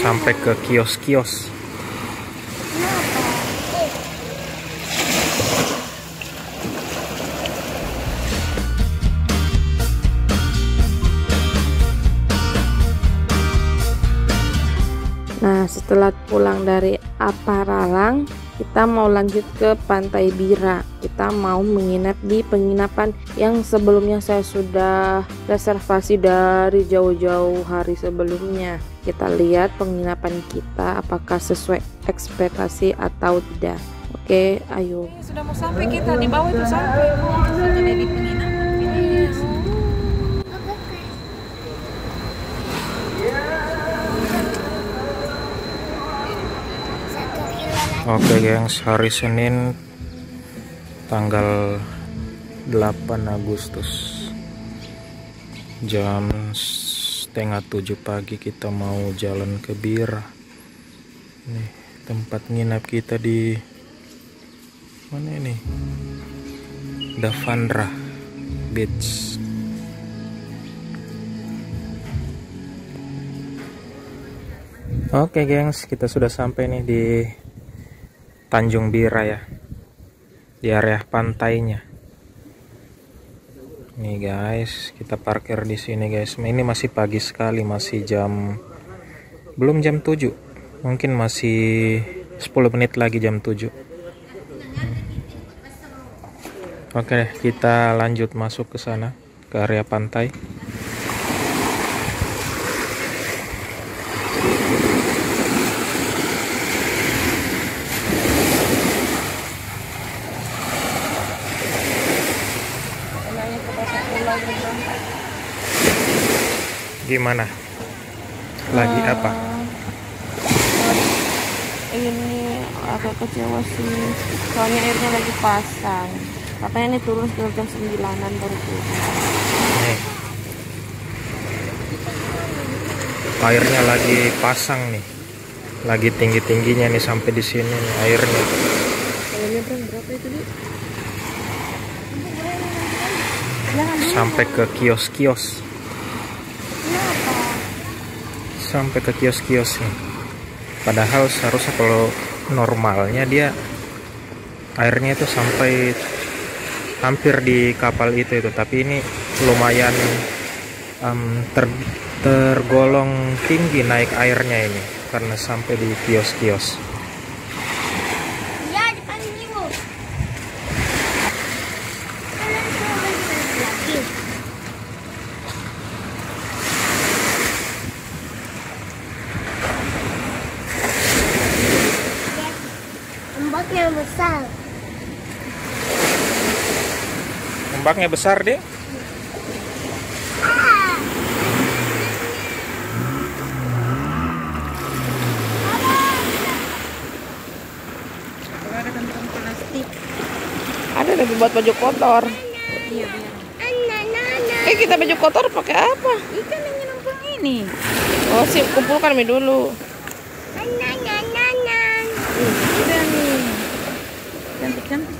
sampai ke kios-kios. Nah, setelah pulang dari Aparalang, kita mau lanjut ke Pantai Bira. Kita mau menginap di penginapan yang sebelumnya saya sudah reservasi dari jauh-jauh hari sebelumnya. Kita lihat penginapan kita apakah sesuai ekspektasi atau tidak. Oke, ayo. Sudah mau sampai, kita di bawah itu sampai. Sudah di penginapan. Oke gengs, hari Senin tanggal 8 Agustus jam setengah 7 pagi kita mau jalan ke Bira. Nih tempat nginap kita di mana ini? Davandra Beach. Oke gengs, kita sudah sampai nih di Tanjung Bira ya, di area pantainya. Nih guys, kita parkir di sini guys. Ini masih pagi sekali, masih belum jam 7. Mungkin masih 10 menit lagi jam 7. Oke, kita lanjut masuk ke sana, ke area pantai. Gimana? Lagi apa? Ini agak kecewa sih, soalnya airnya lagi pasang. Katanya ini turun sekitar jam 9-an baru turun. Nih. Airnya lagi pasang nih. Lagi tinggi-tingginya nih sampai di sini nih airnya. Kalau nyebrang berapa itu, Dik? Sampai ke kios-kios. Sampai ke kios-kios nih. Padahal seharusnya kalau normalnya dia airnya itu sampai hampir di kapal itu, tapi ini lumayan tergolong tinggi naik airnya ini karena sampai di kios-kios. Ombaknya besar. Ombaknya besar deh. Ada kantong plastik. Ada lagi buat baju kotor. Iya, biar. Kita baju kotor pakai apa? Ikan yang numpang ini. Oh, sih kumpulkan mie dulu. Udah nih. Cantik-cantik.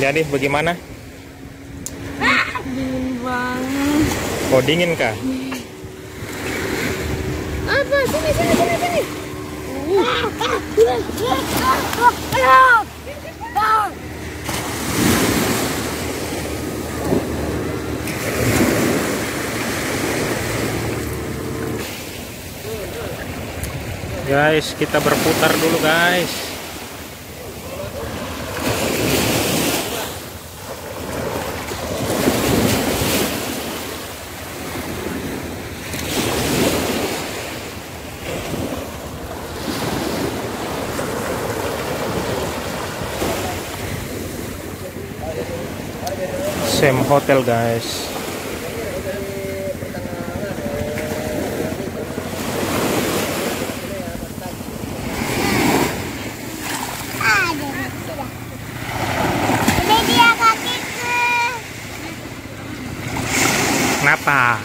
Jadi bagaimana? Dingin banget. Oh, dingin kah? Apa? Sini. Guys, kita berputar dulu guys. Same hotel guys. Ini dia kakiku. Kenapa?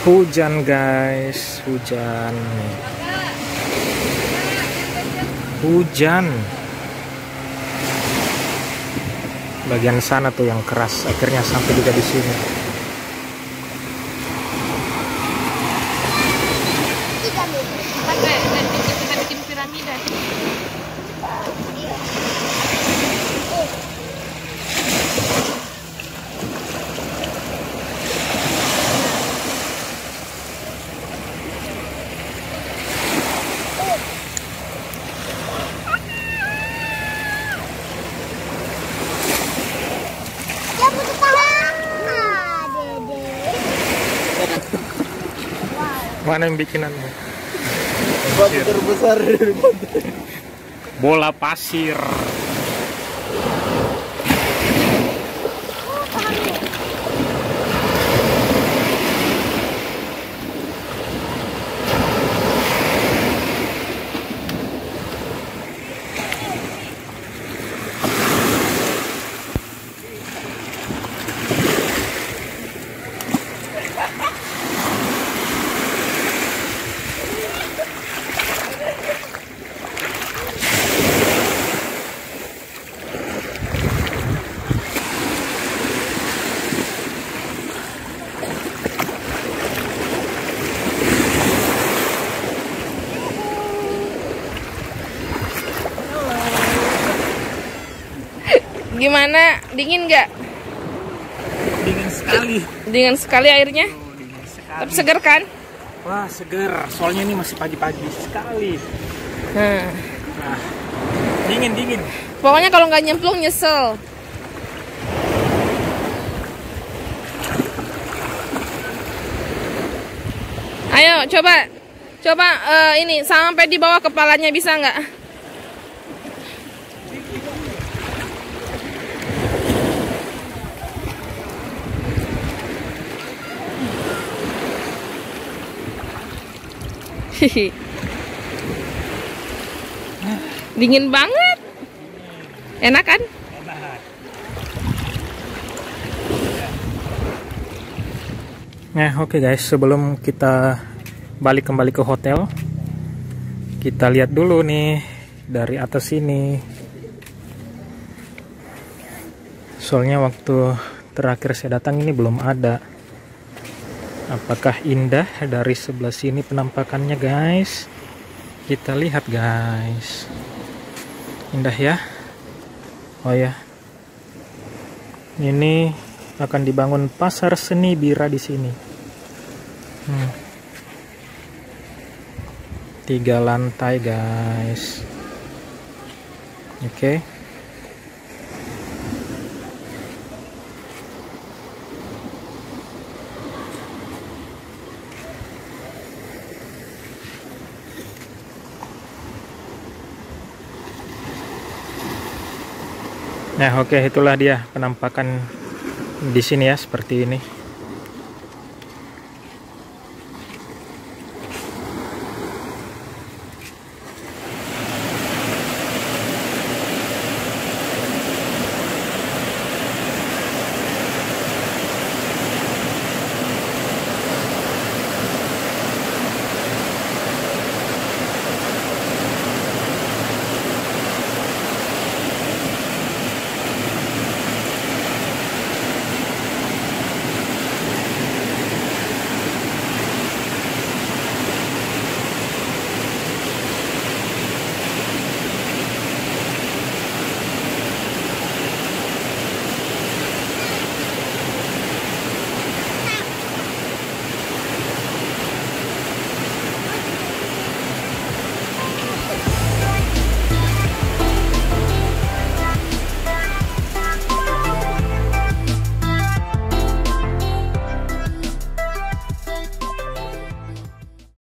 Hujan guys, hujan. Bagian sana tuh yang keras, akhirnya sampai juga di sini. Kita bikin piramida. Dia butuh pahala, Dede. Mana yang bikinannya? Batu terbesar dari pantai. Bola pasir. Gimana? Dingin nggak? Dingin sekali. Dingin sekali airnya. Dingin sekali. Tapi seger kan? Wah, seger. Soalnya ini masih pagi-pagi sekali. Nah. Nah, dingin. Pokoknya kalau nggak nyemplung nyesel. Ayo coba ini sampai di bawah kepalanya, bisa nggak? Hihi. Dingin banget. Enak kan? Nah, oke guys, sebelum kita kembali ke hotel, kita lihat dulu nih dari atas ini. Soalnya waktu terakhir saya datang ini belum ada. Apakah indah dari sebelah sini penampakannya guys? Kita lihat guys. Indah ya. Oh ya. Ini akan dibangun pasar seni Bira di sini. 3 lantai guys. Oke. Nah, oke, itulah dia penampakan di sini ya, seperti ini.